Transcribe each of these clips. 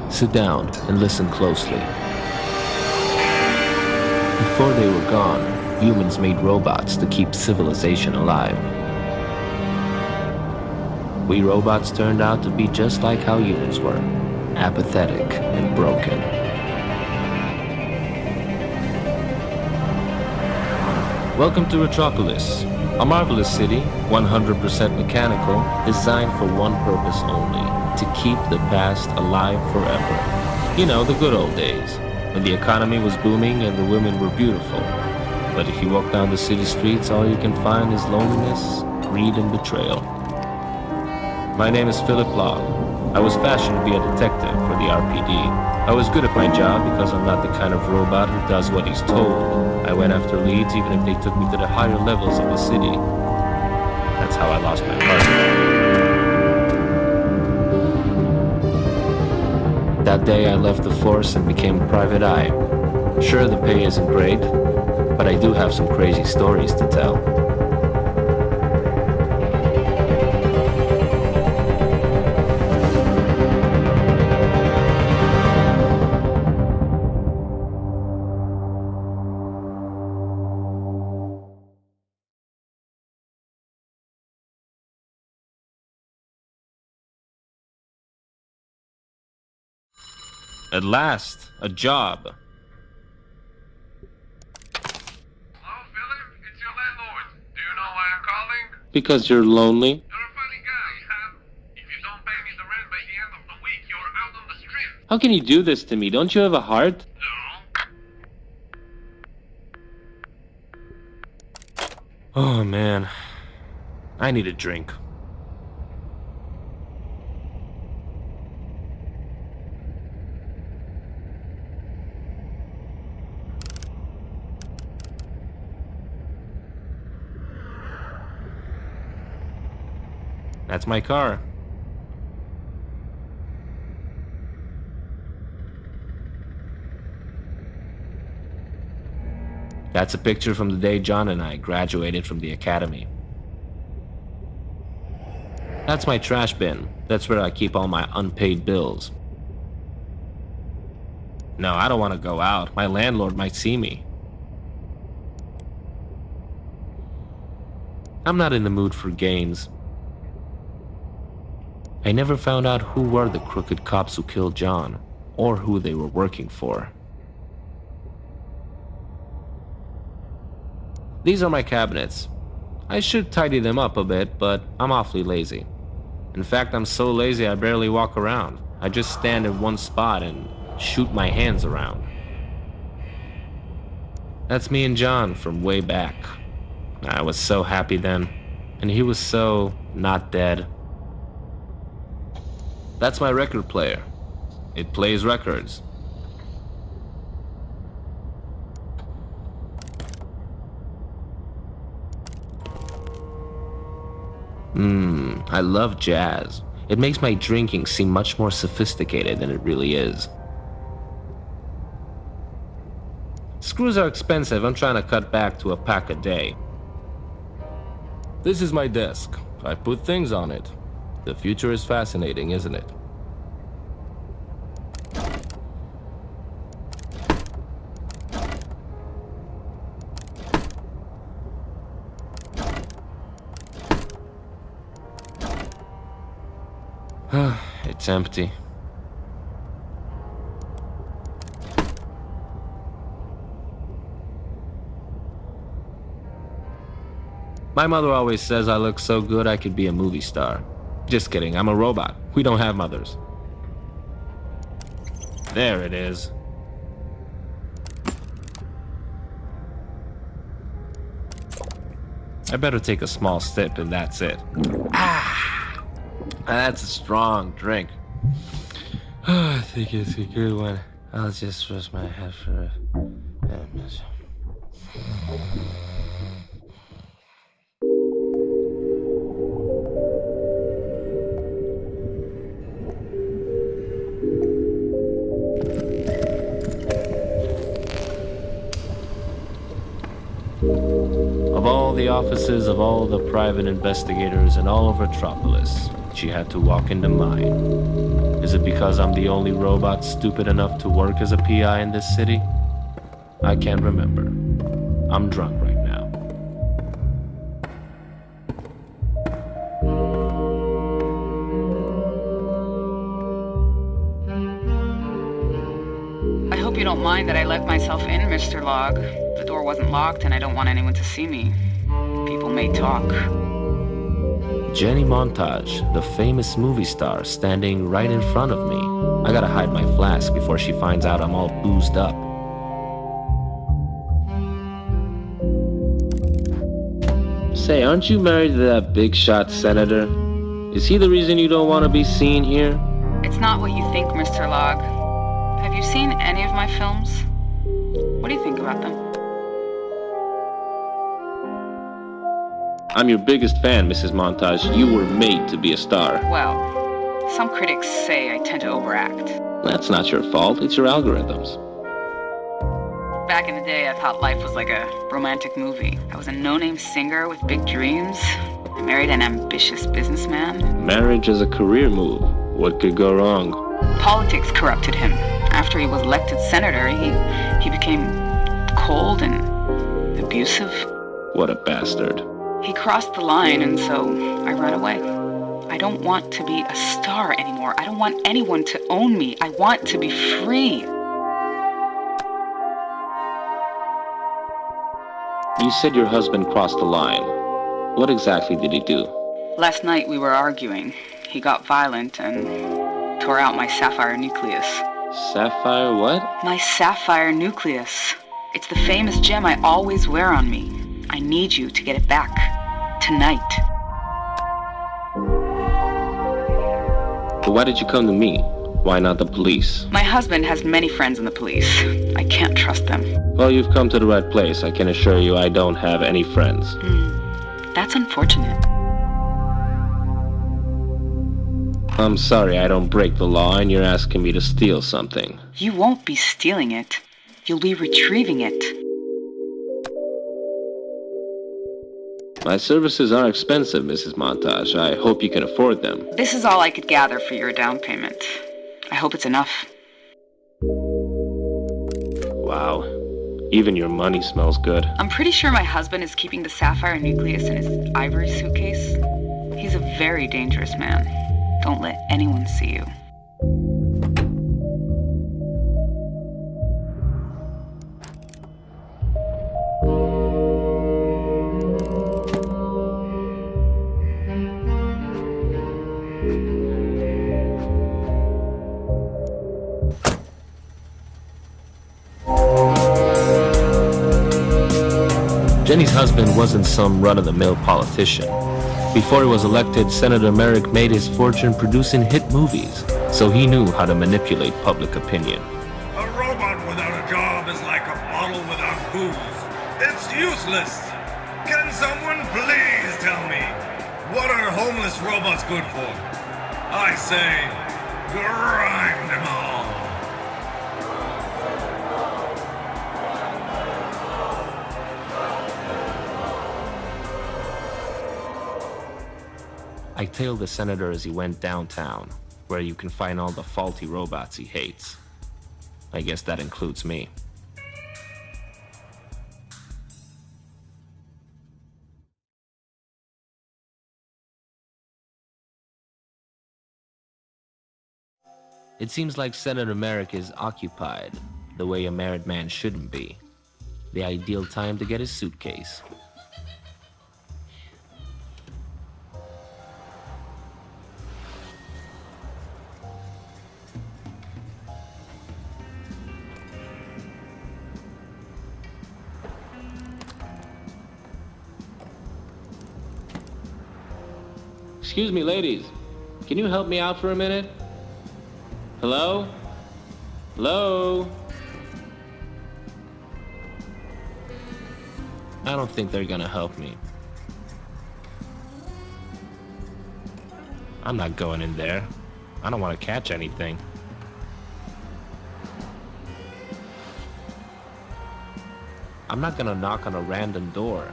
Sit down and listen closely. Before they were gone, humans made robots to keep civilization alive. We robots turned out to be just like how humans were, apathetic and broken. Welcome to Retropolis, a marvelous city, 100% mechanical, designed for one purpose only, to keep the past alive forever. You know, the good old days, when the economy was booming and the women were beautiful. But if you walk down the city streets, all you can find is loneliness, greed, and betrayal. My name is Philip Law. I was fashioned to be a detective for the RPD. I was good at my job because I'm not the kind of robot who does what he's told. I went after leads even if they took me to the higher levels of the city. That's how I lost my partner. That day I left the force and became a private eye. Sure, the pay isn't great, but I do have some crazy stories to tell. At last, a job. Hello, Philip. It's your landlord. Do you know why I'm calling? Because you're lonely? You're a funny guy, huh? If you don't pay me the rent by the end of the week, you're out on the street. How can you do this to me? Don't you have a heart? No. Oh man, I need a drink. That's my car. That's a picture from the day John and I graduated from the academy. That's my trash bin. That's where I keep all my unpaid bills. No, I don't want to go out. My landlord might see me. I'm not in the mood for games. I never found out who were the crooked cops who killed John, or who they were working for. These are my cabinets. I should tidy them up a bit, but I'm awfully lazy. In fact, I'm so lazy I barely walk around. I just stand in one spot and shoot my hands around. That's me and John from way back. I was so happy then, and he was so not dead. That's my record player. It plays records. I love jazz. It makes my drinking seem much more sophisticated than it really is. Screws are expensive. I'm trying to cut back to a pack a day. This is my desk. I put things on it. The future is fascinating, isn't it? It's empty. My mother always says I look so good I could be a movie star. Just kidding, I'm a robot. We don't have mothers. There it is. I better take a small sip and that's it. That's a strong drink. I think it's a good one. I'll just rest my head for a minute. Of all the offices of all the private investigators in all of Retropolis, she had to walk into mine. Is it because I'm the only robot stupid enough to work as a PI in this city? I can't remember. I'm drunk right now. I hope you don't mind that I let myself in, Mr. Log. The door wasn't locked and I don't want anyone to see me. People may talk. Jenny Montage, the famous movie star, standing right in front of me. I gotta hide my flask before she finds out I'm all boozed up. Say, aren't you married to that big shot senator? Is he the reason you don't want to be seen here? It's not what you think, Mr. Log. Have you seen any of my films? What do you think about them? I'm your biggest fan, Mrs. Montage. You were made to be a star. Well, some critics say I tend to overact. That's not your fault. It's your algorithms. Back in the day, I thought life was like a romantic movie. I was a no-name singer with big dreams. I married an ambitious businessman. Marriage is a career move. What could go wrong? Politics corrupted him. After he was elected senator, he became cold and abusive. What a bastard. He crossed the line, and so I ran away. I don't want to be a star anymore. I don't want anyone to own me. I want to be free. You said your husband crossed the line. What exactly did he do? Last night we were arguing. He got violent and tore out my sapphire nucleus. Sapphire what? My sapphire nucleus. It's the famous gem I always wear on me. I need you to get it back. Tonight. But why did you come to me? Why not the police? My husband has many friends in the police. I can't trust them. Well, you've come to the right place. I can assure you I don't have any friends. That's unfortunate. I'm sorry I don't break the law and you're asking me to steal something. You won't be stealing it. You'll be retrieving it. My services are expensive, Mrs. Montage. I hope you can afford them. This is all I could gather for your down payment. I hope it's enough. Wow. Even your money smells good. I'm pretty sure my husband is keeping the sapphire nucleus in his ivory suitcase. He's a very dangerous man. Don't let anyone see you. Jenny's husband wasn't some run-of-the-mill politician. Before he was elected, Senator Merrick made his fortune producing hit movies, so he knew how to manipulate public opinion. A robot without a job is like a bottle without booze. It's useless. Can someone please tell me, what are homeless robots good for? I say, grind them all. I tailed the senator as he went downtown, where you can find all the faulty robots he hates. I guess that includes me. It seems like Senator Merrick is occupied, the way a married man shouldn't be. The ideal time to get his suitcase. Excuse me, ladies. Can you help me out for a minute? Hello? Hello? I don't think they're gonna help me. I'm not going in there. I don't want to catch anything. I'm not gonna knock on a random door.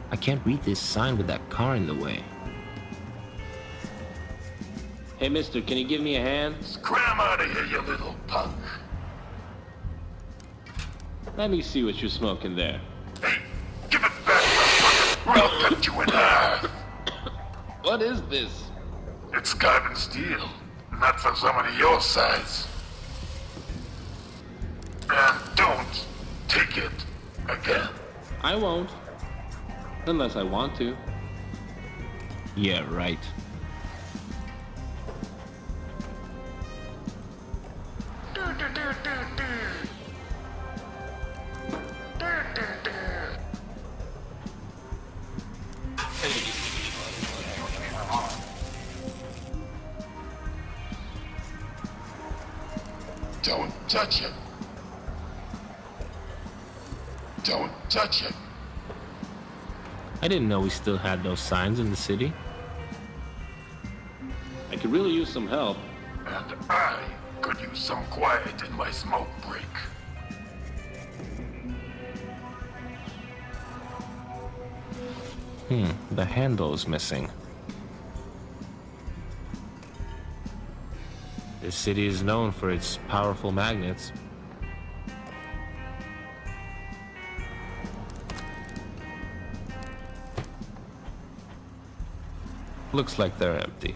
I can't read this sign with that car in the way. Hey, mister, can you give me a hand? Scram out of here, you little punk. Let me see what you're smoking there. Hey, give it back, motherfucker, or I'll cut you in half. What is this? It's carbon steel, not for somebody your size. And don't take it again. I won't. Unless I want to. Yeah, right. Don't touch it. Don't touch it. I didn't know we still had those signs in the city. I could really use some help. And I could use some quiet in my smoke break. The handle's missing. This city is known for its powerful magnets. Looks like they're empty.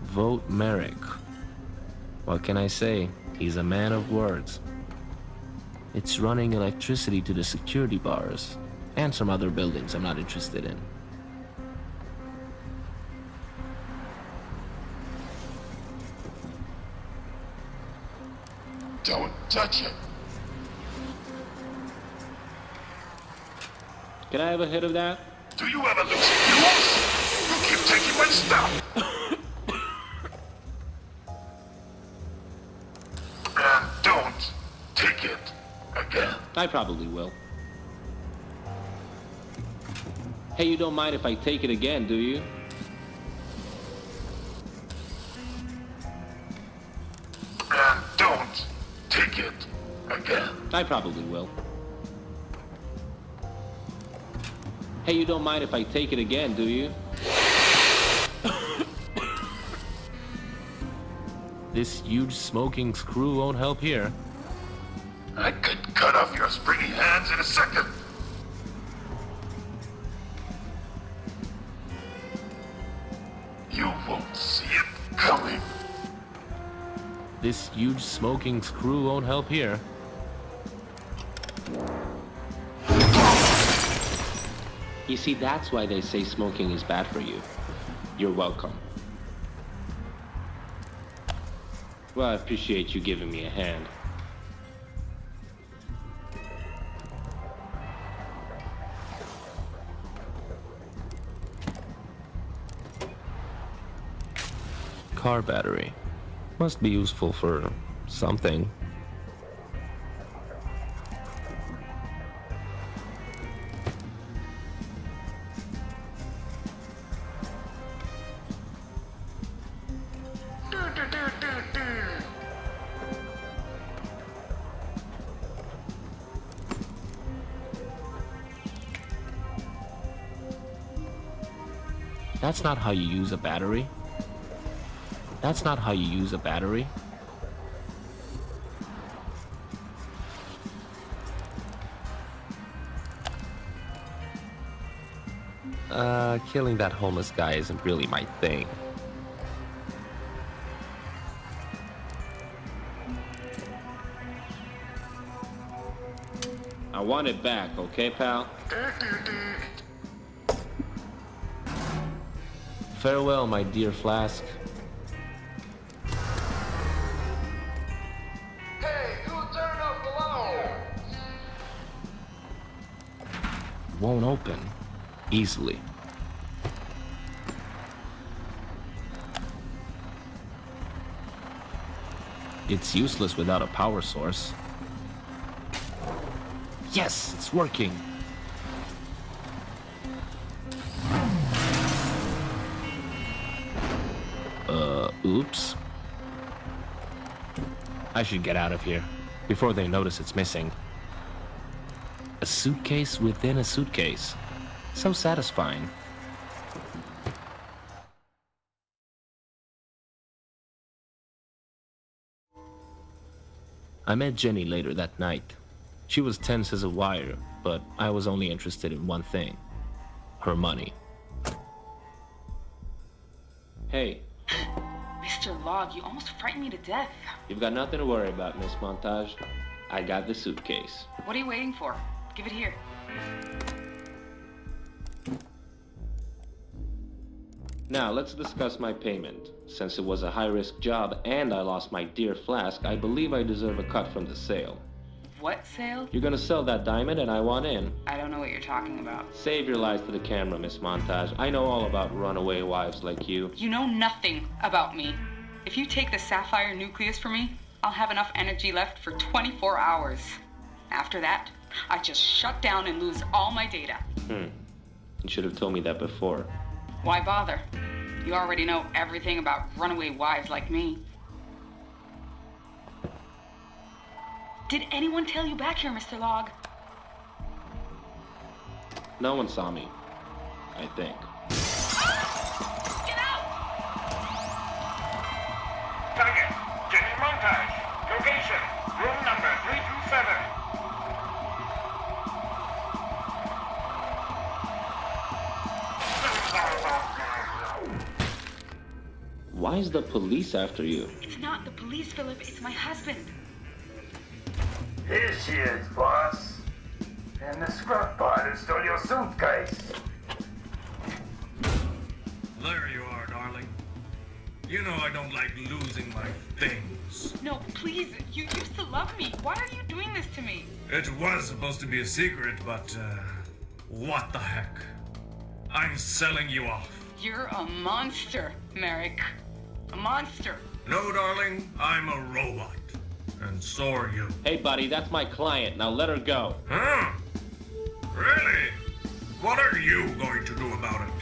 Vote Merrick. What can I say? He's a man of words. It's running electricity to the security bars and some other buildings I'm not interested in. Don't touch it. Can I have a hit of that? Do you ever lose fuse? You keep taking my stuff. And don't take it again. I probably will. Hey, you don't mind if I take it again, do you? And don't take it again. I probably will. Hey, you don't mind if I take it again, do you? This huge smoking screw won't help here. I could cut off your springy hands in a second. You won't see it coming. This huge smoking screw won't help here. You see, that's why they say smoking is bad for you. You're welcome. Well, I appreciate you giving me a hand. Car battery. Must be useful for something. That's not how you use a battery. That's not how you use a battery. Killing that homeless guy isn't really my thing. I want it back, okay, pal? Farewell, my dear Flask. Hey, who turned off the lights? won't open easily. It's useless without a power source. Yes, it's working. Oops. I should get out of here before they notice it's missing. A suitcase within a suitcase. So satisfying. I met Jenny later that night. She was tense as a wire, but I was only interested in one thing. Her money. Hey. Mr. Log, you almost frightened me to death. You've got nothing to worry about, Miss Montage. I got the suitcase. What are you waiting for? Give it here. Now, let's discuss my payment. Since it was a high-risk job and I lost my dear flask, I believe I deserve a cut from the sale. What sale? You're gonna sell that diamond and I want in. I don't know what you're talking about. Save your lies to the camera, Miss Montage. I know all about runaway wives like you. You know nothing about me. If you take the sapphire nucleus from me, I'll have enough energy left for 24 hours. After that, I just shut down and lose all my data. You should have told me that before. Why bother? You already know everything about runaway wives like me. Did anyone tell you back here, Mr. Log? No one saw me, I think. Get out! Target, Jenny Montage. Location, room number 327. Why is the police after you? It's not the police, Philip. It's my husband. Here she is, boss. And the scrub bot who stole your suitcase. There you are, darling. You know I don't like losing my things. No, please. You used to love me. Why are you doing this to me? It was supposed to be a secret, but, what the heck? I'm selling you off. You're a monster, Merrick. A monster. No, darling, I'm a robot. And so are you. Hey, buddy, that's my client. Now let her go. Huh? Really? What are you going to do about it?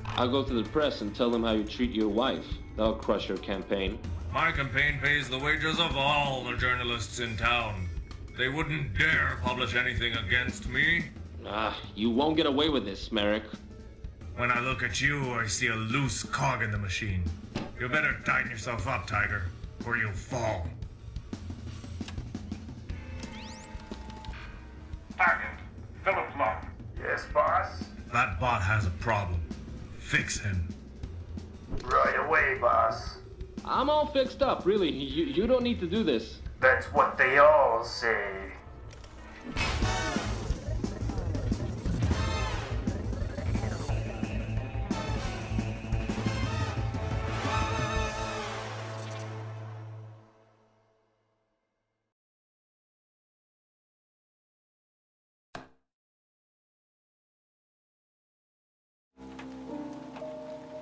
I'll go to the press and tell them how you treat your wife. That'll crush your campaign. My campaign pays the wages of all the journalists in town. They wouldn't dare publish anything against me. You won't get away with this, Merrick. When I look at you, I see a loose cog in the machine. You better tighten yourself up, Tiger, or you'll fall. Target, Philip Long. Yes, boss? That bot has a problem. Fix him. Right away, boss. I'm all fixed up, really. You don't need to do this. That's what they all say.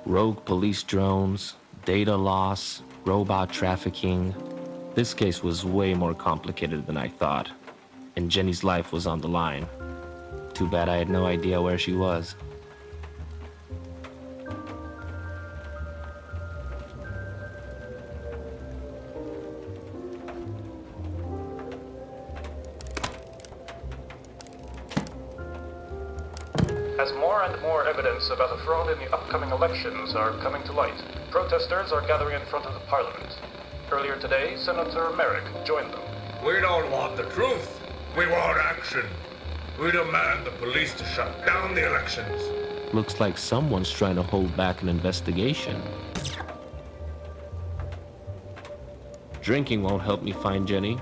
Rogue police drones, data loss, robot trafficking. This case was way more complicated than I thought, and Jenny's life was on the line. Too bad I had no idea where she was. As more and more evidence about a fraud in the upcoming elections are coming to light, protesters are gathering in front of the parliament. Earlier today, Senator Merrick joined them. We don't want the truth. We want action. We demand the police to shut down the elections. Looks like someone's trying to hold back an investigation. Drinking won't help me find Jenny.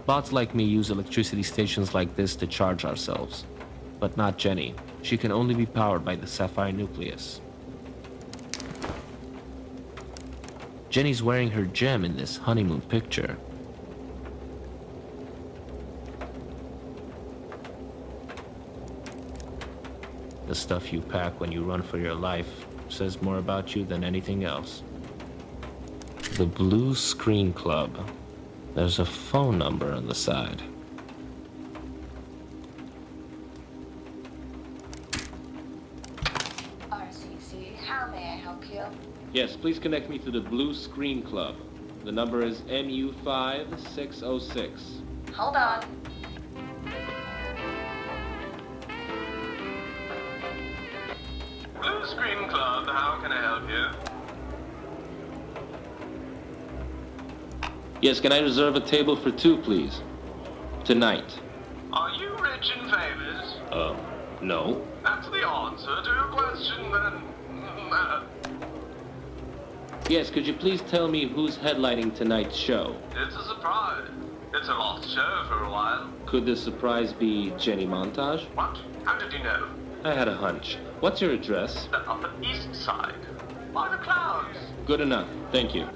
Bots like me use electricity stations like this to charge ourselves. But not Jenny. She can only be powered by the sapphire nucleus. Jenny's wearing her gem in this honeymoon picture. The stuff you pack when you run for your life says more about you than anything else. The Blue Screen Club. There's a phone number on the side. RCC, how may I help you? Yes, please connect me to the Blue Screen Club. The number is MU5606. Hold on. Blue Screen Club, how can I help you? Yes, can I reserve a table for two, please? Tonight. Are you rich and famous? No. That's the answer to your question, then. Yes, could you please tell me who's headlining tonight's show? It's a surprise. It's a lost show for a while. Could the surprise be Jenny Montage? What? How did you know? I had a hunch. What's your address? The Upper East Side. By the clouds. Good enough. Thank you.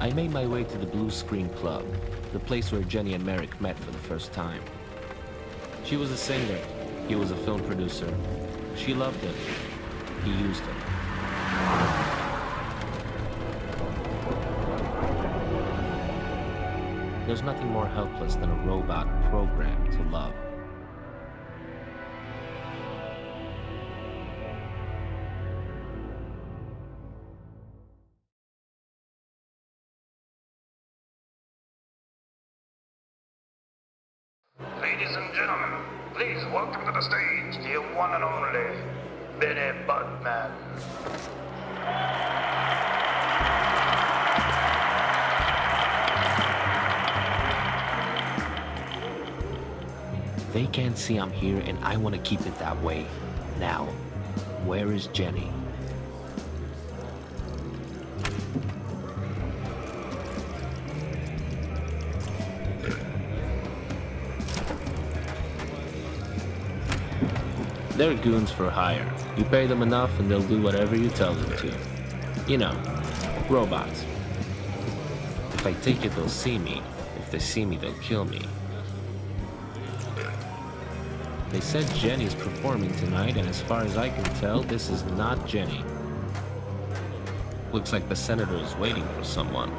I made my way to the Blue Screen Club, the place where Jenny and Merrick met for the first time. She was a singer. He was a film producer. She loved him. He used her. There's nothing more helpless than a robot programmed to love. Ladies and gentlemen, please welcome to the stage the one and only Benny Budman. They can't see I'm here, and I want to keep it that way. Now, where is Jenny? They're goons for hire. You pay them enough and they'll do whatever you tell them to. You know, robots. If I take it, they'll see me. If they see me, they'll kill me. They said Jenny's performing tonight, and as far as I can tell, this is not Jenny. Looks like the senator is waiting for someone.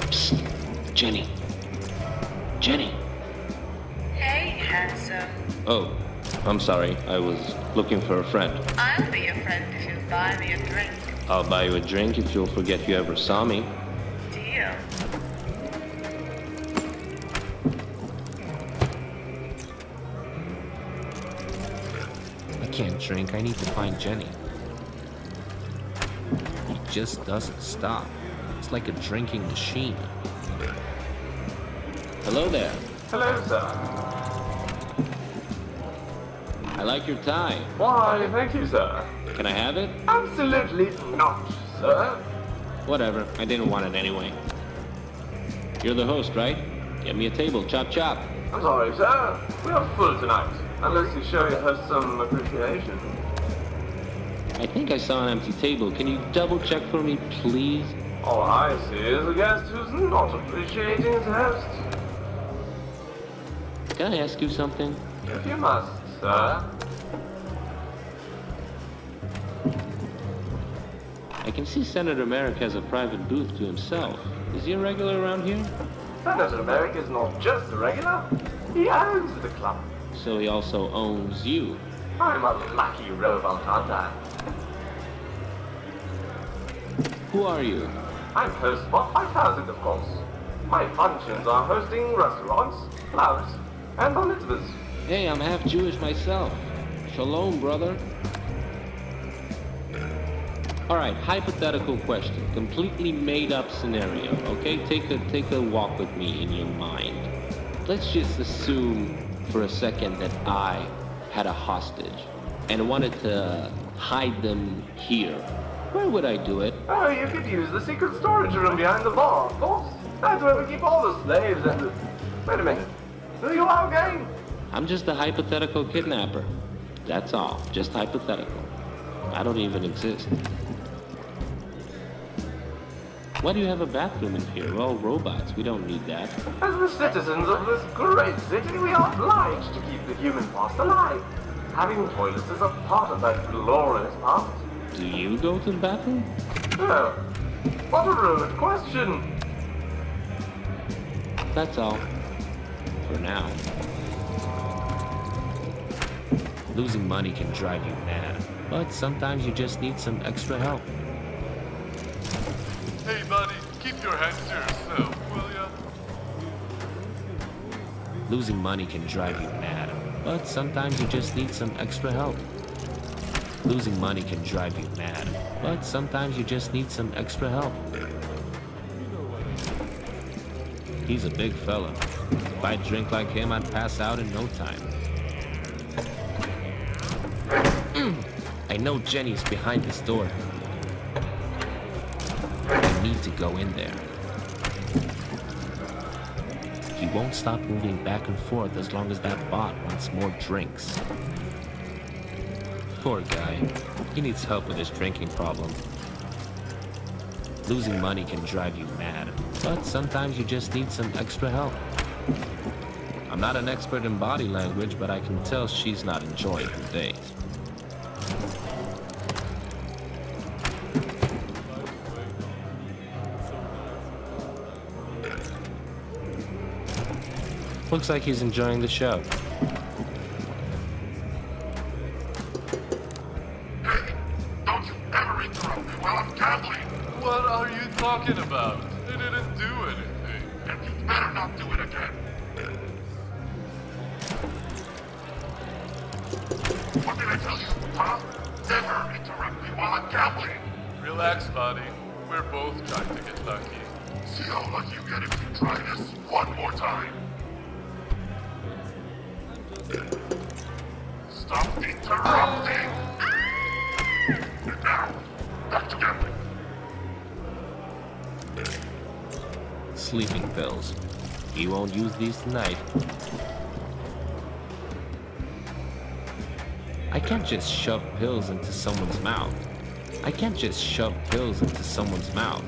Psst. Jenny. Jenny. Hey, handsome. Oh, I'm sorry. I was looking for a friend. I'll be your friend if you buy me a drink. I'll buy you a drink if you'll forget you ever saw me. Deal. I can't drink. I need to find Jenny. He just doesn't stop. It's like a drinking machine. Hello there. Hello, sir. I like your tie. Why, thank you, sir. Can I have it? Absolutely not, sir. Whatever. I didn't want it anyway. You're the host, right? Get me a table. Chop, chop. I'm sorry, sir. We are full tonight. Unless you show her some appreciation. I think I saw an empty table. Can you double check for me, please? All I see is a guest who's not appreciating his host. Can I ask you something? If you must, sir. I can see Senator Merrick has a private booth to himself. Is he a regular around here? Senator Merrick is not just a regular. He owns the club. So he also owns you. I'm a lucky robot, aren't I? Who are you? I'm host for 5,000, of course. My functions are hosting restaurants, flowers, and bar mitzvahs. Hey, I'm half Jewish myself. Shalom, brother. All right, hypothetical question. Completely made up scenario, okay? Take a walk with me in your mind. Let's just assume for a second that I had a hostage. and wanted to hide them here, where would I do it? Oh, you could use the secret storage room behind the bar, of course. That's where we keep all the slaves and the... Wait a minute. Who are you all gang? I'm just a hypothetical kidnapper. That's all. Just hypothetical. I don't even exist. Why do you have a bathroom in here? We're all robots. We don't need that. As the citizens of this great city, we are obliged to keep the human past alive. Having toilets is a part of that glorious past. Do you go to the bathroom? Oh, what a rude question. That's all. For now. Losing money can drive you mad, but sometimes you just need some extra help. Hey buddy, keep your hands to yourself, will ya? Losing money can drive you mad, but sometimes you just need some extra help. Losing money can drive you mad, but sometimes you just need some extra help. He's a big fella. If I drink like him, I'd pass out in no time. I know Jenny's behind this door. I need to go in there. He won't stop moving back and forth as long as that bot wants more drinks. Poor guy. He needs help with his drinking problem. Losing money can drive you mad, but sometimes you just need some extra help. I'm not an expert in body language, but I can tell she's not enjoying her day. Looks like he's enjoying the show. Hey, don't you ever interrupt me while I'm gambling! What are you talking about? I didn't do anything. And you better not do it again! What did I tell you, huh? Never interrupt me while I'm gambling! Relax, buddy. We're both trying to get lucky. See how lucky you get if you try this one more time. Stop interrupting! And now, back to gambling. Sleeping pills. You won't use these tonight. I can't just shove pills into someone's mouth. I can't just shove pills into someone's mouth.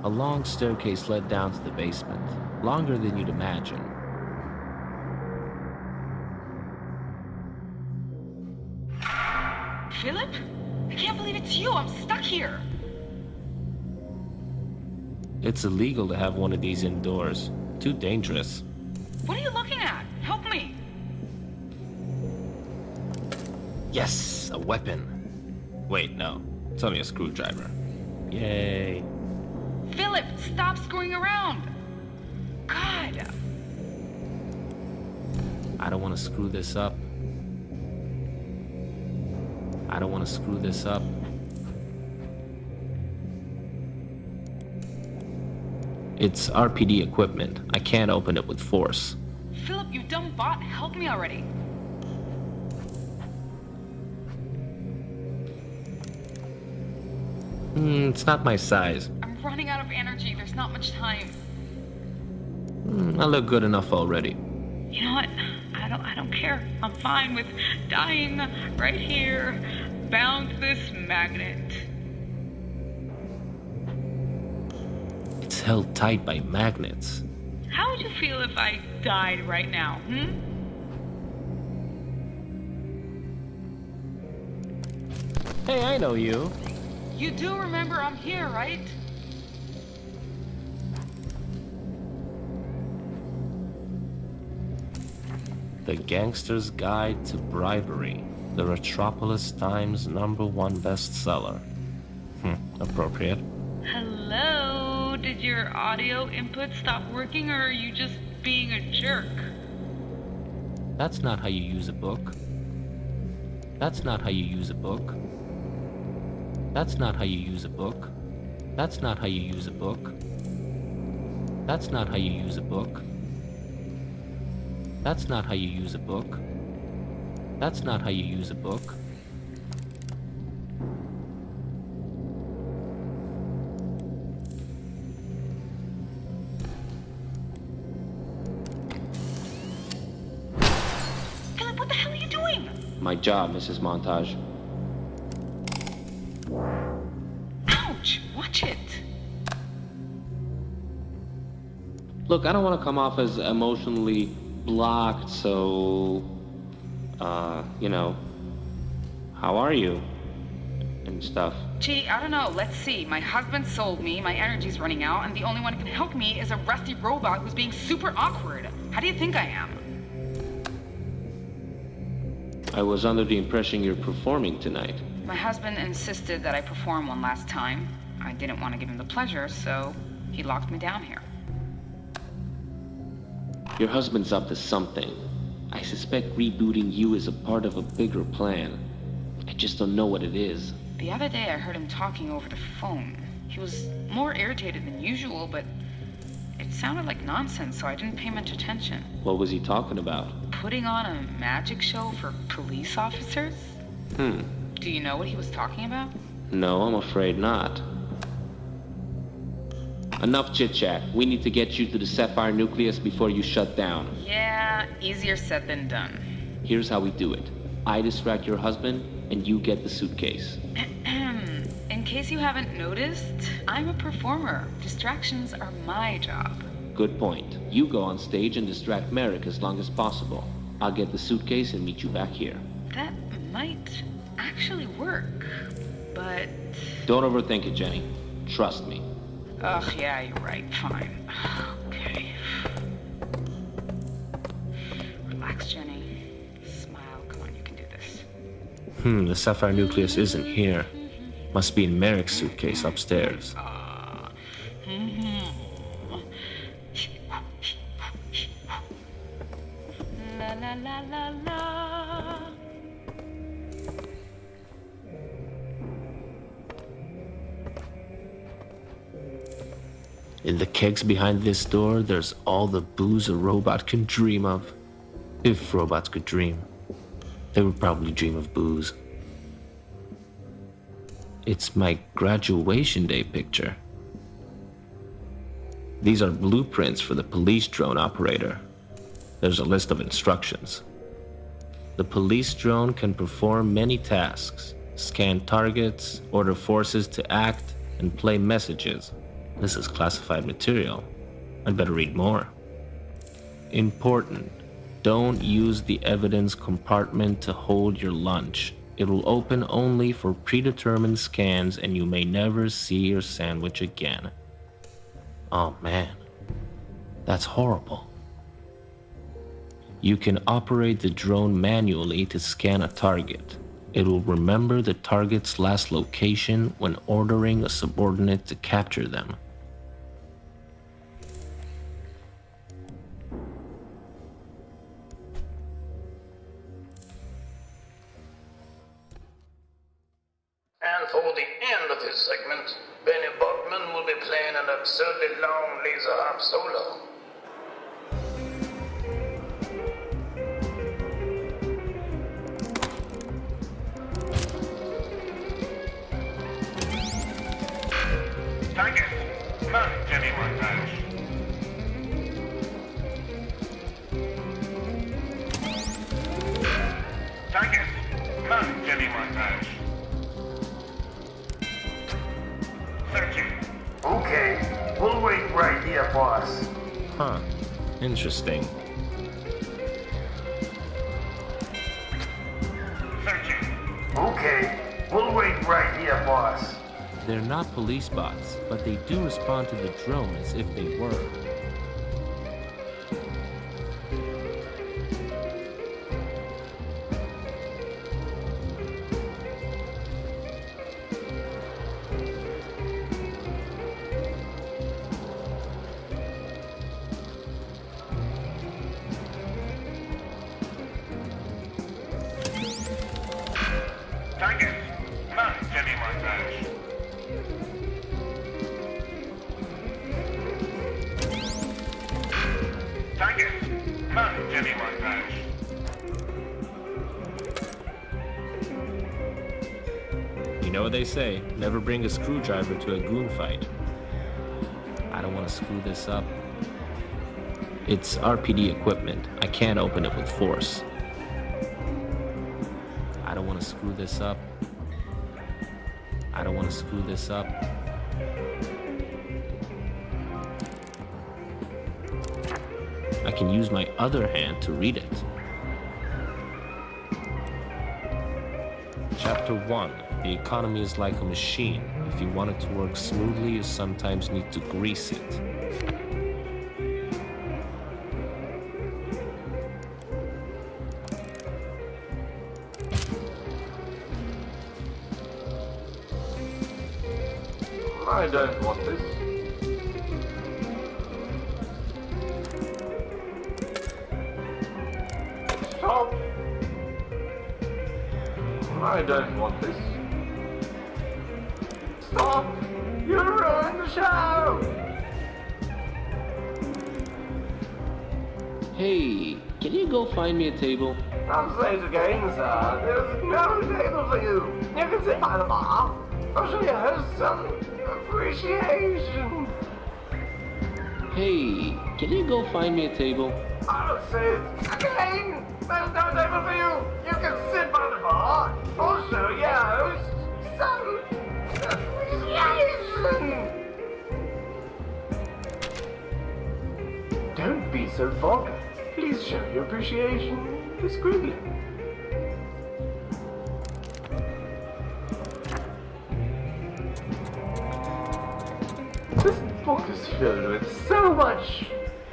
A long staircase led down to the basement, longer than you'd imagine. Philip? I can't believe it's you. I'm stuck here. It's illegal to have one of these indoors. Too dangerous. What are you looking at? Help me. Yes, a weapon. Wait, no. It's only a screwdriver. Yay. Philip, stop screwing around. God. I don't want to screw this up. I don't want to screw this up. It's RPD equipment. I can't open it with force. Philip, you dumb bot, help me already. It's not my size. I'm running out of energy. There's not much time. I look good enough already. You know what? I don't care. I'm fine with dying right here, bound to this magnet. It's held tight by magnets. How would you feel if I died right now, Hey, I know you. You do remember I'm here, right? The Gangster's Guide to Bribery. The Retropolis Times #1 bestseller. Appropriate. Hello? Did your audio input stop working, or are you just being a jerk? That's not how you use a book. That's not how you use a book. That's not how you use a book. That's not how you use a book. That's not how you use a book. That's not how you use a book. That's not how you use a book. Philip, what the hell are you doing? My job, Mrs. Montage. Ouch! Watch it. Look, I don't want to come off as emotionally blocked, so, you know, how are you? And stuff. Gee, I don't know. Let's see. My husband sold me, my energy's running out, and the only one who can help me is a rusty robot who's being super awkward. How do you think I am? I was under the impression you're performing tonight. My husband insisted that I perform one last time. I didn't want to give him the pleasure, so he locked me down here. Your husband's up to something. I suspect rebooting you is a part of a bigger plan. I just don't know what it is. The other day I heard him talking over the phone. He was more irritated than usual, but it sounded like nonsense, so I didn't pay much attention. What was he talking about? Putting on a magic show for police officers? Do you know what he was talking about? No, I'm afraid not. Enough chit-chat. We need to get you to the Sapphire Nucleus before you shut down. Yeah, easier said than done. Here's how we do it. I distract your husband, and you get the suitcase. In case you haven't noticed, I'm a performer. Distractions are my job. Good point. You go on stage and distract Merrick as long as possible. I'll get the suitcase and meet you back here. That might actually work, but... Don't overthink it, Jenny. Trust me. Ugh, yeah, you're right. Fine. Okay. Relax, Jenny. Smile. Come on, you can do this. The Sapphire Nucleus isn't here. Must be in Merrick's suitcase upstairs. La la la la la. In the kegs behind this door, there's all the booze a robot can dream of. If robots could dream, they would probably dream of booze. It's my graduation day picture. These are blueprints for the police drone operator. There's a list of instructions. The police drone can perform many tasks: scan targets, order forces to act, and play messages. This is classified material. I'd better read more. Important. Don't use the evidence compartment to hold your lunch. It will open only for predetermined scans and you may never see your sandwich again. Oh man, that's horrible. You can operate the drone manually to scan a target. It will remember the target's last location when ordering a subordinate to capture them. And for the end of his segment, Benny Buckman will be playing an absurdly long laser harp solo. Target! Come on, Jenny Montage. Target! Come on, Jenny Montage. Searching. Okay, we'll wait right here, boss. Huh. Interesting. Searching. Okay, we'll wait right here, boss. They're not police bots, but they do respond to the drone as if they were. Target! Come on, Jenny Montage. Jimmy montage. You know what they say, never bring a screwdriver to a goon fight. I don't want to screw this up. It's RPD equipment. I can't open it with force. I don't want to screw this up. I don't want to screw this up. I can use my other hand to read it. Chapter 1. The economy is like a machine. If you want it to work smoothly, you sometimes need to grease it. I don't want this. Stop! I don't want this. Stop! You ruined the show! Hey, can you go find me a table? I'll say it again, sir. There's no table for you. You can sit by the bar. I'll show you some appreciation. Hey, can you go find me a table? I'll say it again. There's no table for you. You can sit by the bar. I'll show you some appreciation. Don't be so vulgar. Please show your appreciation discreetly. This book is filled with so much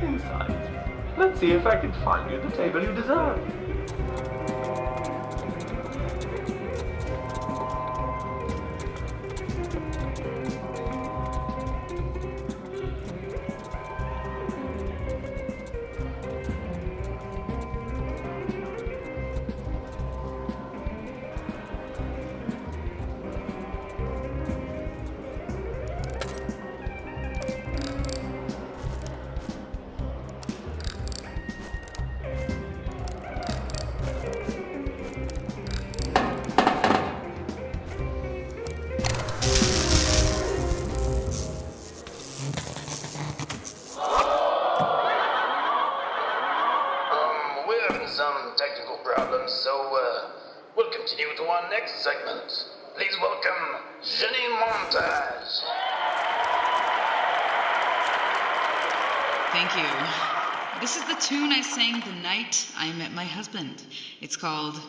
insight. Let's see if I can find you the table you deserve. We're having some technical problems, so we'll continue to our next segment. Please welcome Jenny Montage. Thank you. This is the tune I sang the night I met my husband. It's called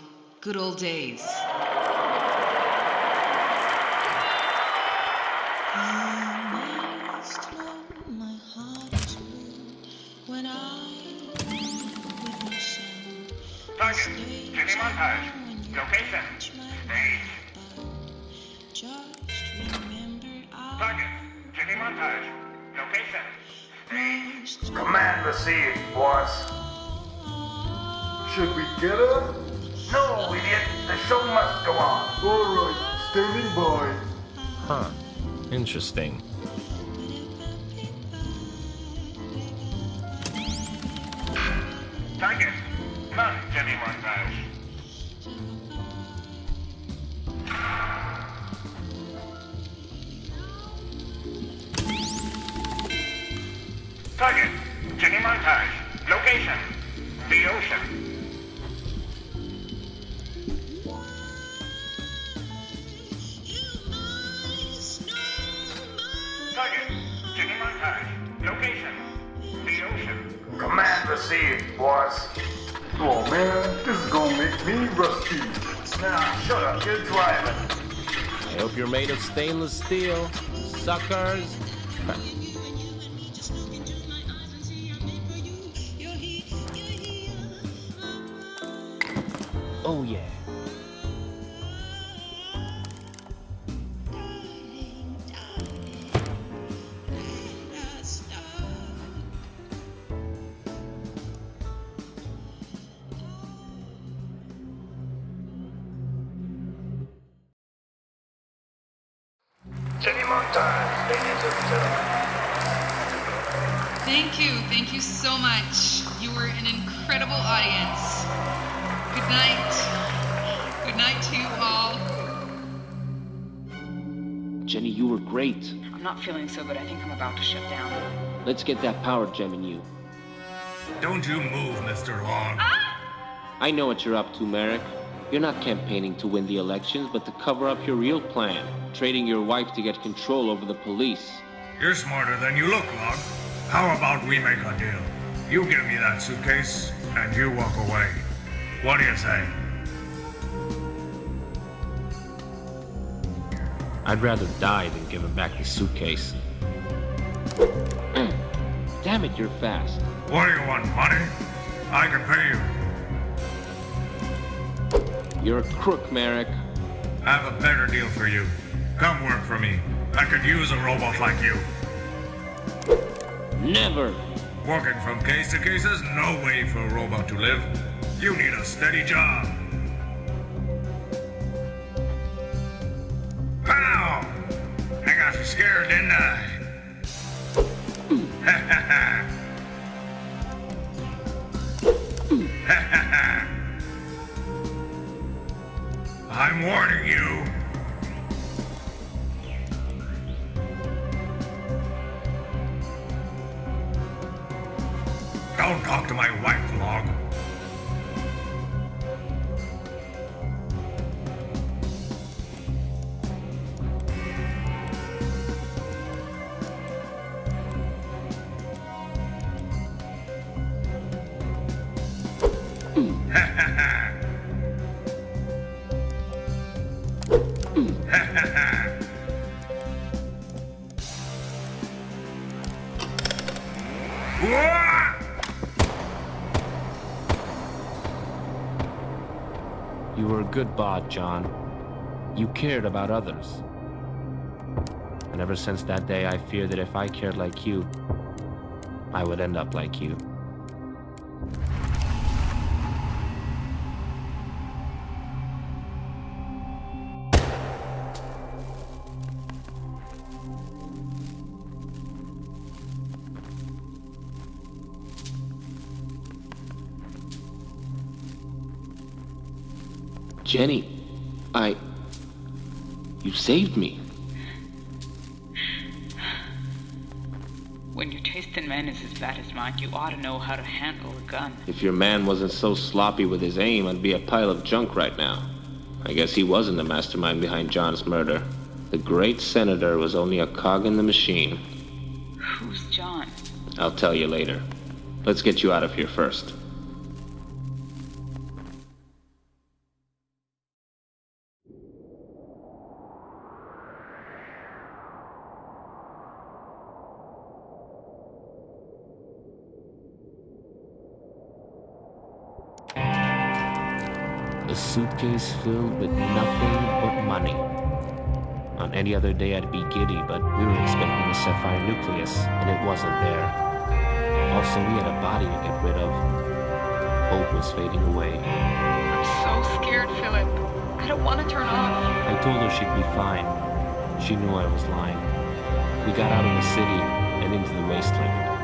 Good Old Days. Target, Jimmy montage. Location, stage. Target, Jimmy montage. Location, stage. Command received, boss. Should we get her? No, idiot. The show must go on. Alright, standing by. Huh. Interesting. Target, none, Jimmy montage. Target, Jimmy montage. Location, the ocean. Target, Jimmy montage. Location, the ocean. Command received, boss. Oh man, this is gonna make me rusty. Now, shut up. You're driving. I hope you're made of stainless steel, suckers. Oh yeah. Jenny Montage, ladies and gentlemen. Thank you so much. You were an incredible audience. Good night. Good night to you all. Jenny, you were great. I'm not feeling so good. I think I'm about to shut down. Let's get that power gem in you. Don't you move, Mr. Long. I know what you're up to, Merrick. You're not campaigning to win the elections, but to cover up your real plan. Trading your wife to get control over the police. You're smarter than you look, Log. How about we make a deal? You give me that suitcase, and you walk away. What do you say? I'd rather die than give him back the suitcase. Damn it, you're fast. What do you want, money? I can pay you. You're a crook, Merrick. I have a better deal for you. Come work for me. I could use a robot like you. Never! Working from case to case is no way for a robot to live. You need a steady job. Pow! I got you scared, didn't I? I'm warning you. Don't talk to my wife, Log. You were a good bot, John. You cared about others. And ever since that day, I feared that if I cared like you, I would end up like you. Jenny, you saved me. When your taste in men is as bad as mine, you ought to know how to handle a gun. If your man wasn't so sloppy with his aim, I'd be a pile of junk right now. I guess he wasn't the mastermind behind John's murder. The great senator was only a cog in the machine. Who's John? I'll tell you later. Let's get you out of here first. A suitcase filled with nothing but money. On any other day I'd be giddy, but we were expecting a sapphire nucleus, and it wasn't there. Also, we had a body to get rid of. Hope was fading away. I'm so scared, Philip. I don't want to turn off. I told her she'd be fine. She knew I was lying. We got out of the city and into the wasteland.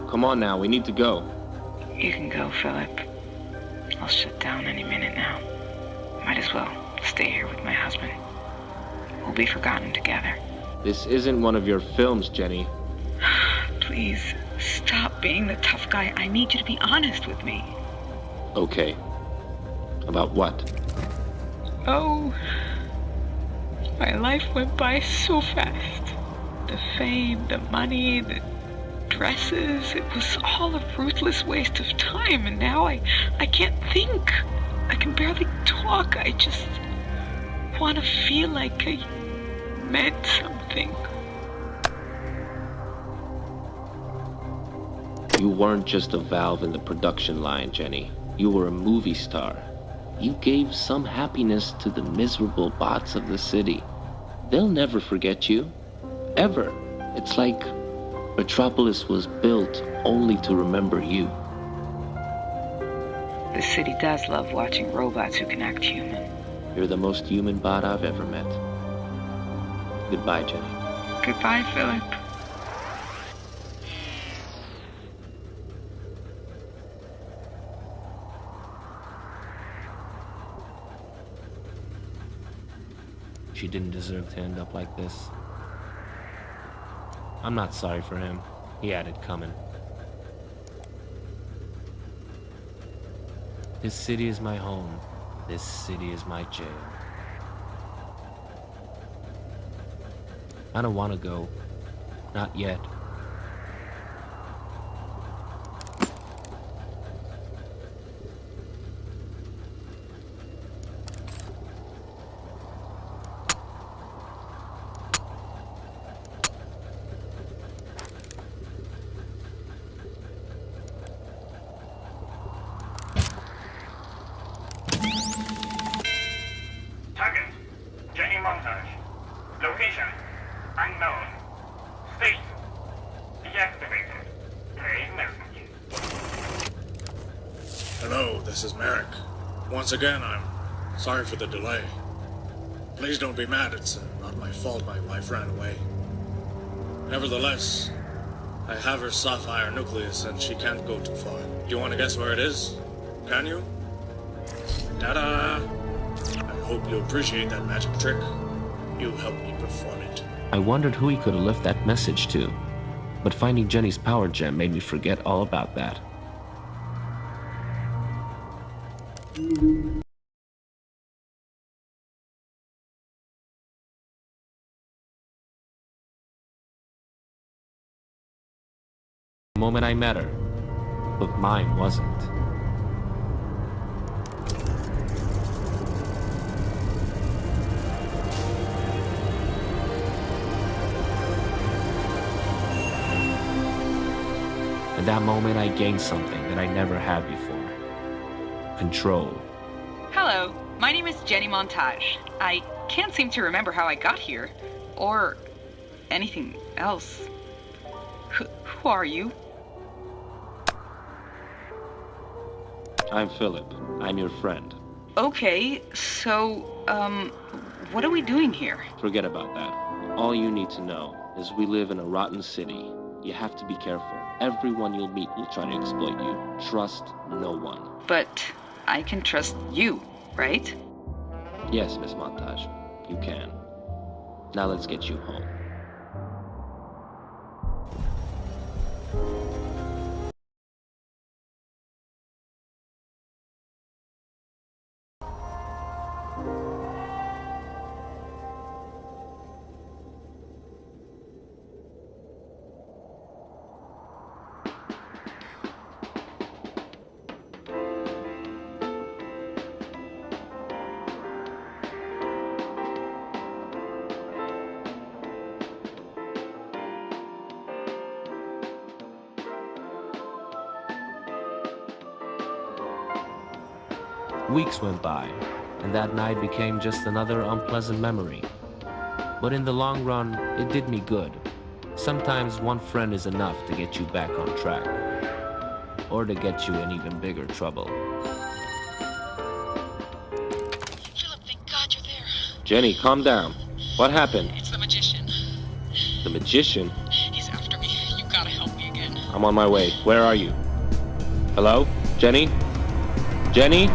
Come on now, we need to go. You can go, Philip. I'll shut down any minute now. Might as well stay here with my husband. We'll be forgotten together. This isn't one of your films, Jenny. Please, stop being the tough guy. I need you to be honest with me. Okay. About what? Oh, my life went by so fast. The fame, the money, the dresses, it was all a ruthless waste of time, and now I can't think. I can barely talk. I just want to feel like I meant something. You weren't just a valve in the production line, Jenny. You were a movie star. You gave some happiness to the miserable bots of the city. They'll never forget you. Ever. It's like Retropolis was built only to remember you. The city does love watching robots who can act human. You're the most human bot I've ever met. Goodbye, Jenny. Goodbye, Philip. She didn't deserve to end up like this. I'm not sorry for him. He had it coming. This city is my home. This city is my jail. I don't want to go. Not yet. Target, Jenny Montage. Location, unknown. State, deactivated. Play message. Hello, this is Merrick. Once again, I'm sorry for the delay. Please don't be mad, it's not my fault my wife ran away. Nevertheless, I have her sapphire nucleus and she can't go too far. Do you want to guess where it is? Can you? Ta-da! I hope you appreciate that magic trick. You helped me perform it. I wondered who he could have left that message to, but finding Jenny's power gem made me forget all about that. The moment I met her, but mine wasn't. At that moment, I gained something that I never had before. Control. Hello, my name is Jenny Montage. I can't seem to remember how I got here, or anything else. Who are you? I'm Philip. I'm your friend. Okay, so, what are we doing here? Forget about that. All you need to know is we live in a rotten city. You have to be careful. Everyone you'll meet will try to exploit you. Trust no one. But I can trust you, right? Yes, Miss Montage. You can. Now let's get you home. Weeks went by, and that night became just another unpleasant memory. But in the long run, it did me good. Sometimes one friend is enough to get you back on track, or to get you in even bigger trouble. Philip, thank God you're there. Jenny, calm down. What happened? It's the magician. The magician? He's after me. You gotta help me again. I'm on my way. Where are you? Hello? Jenny? Jenny?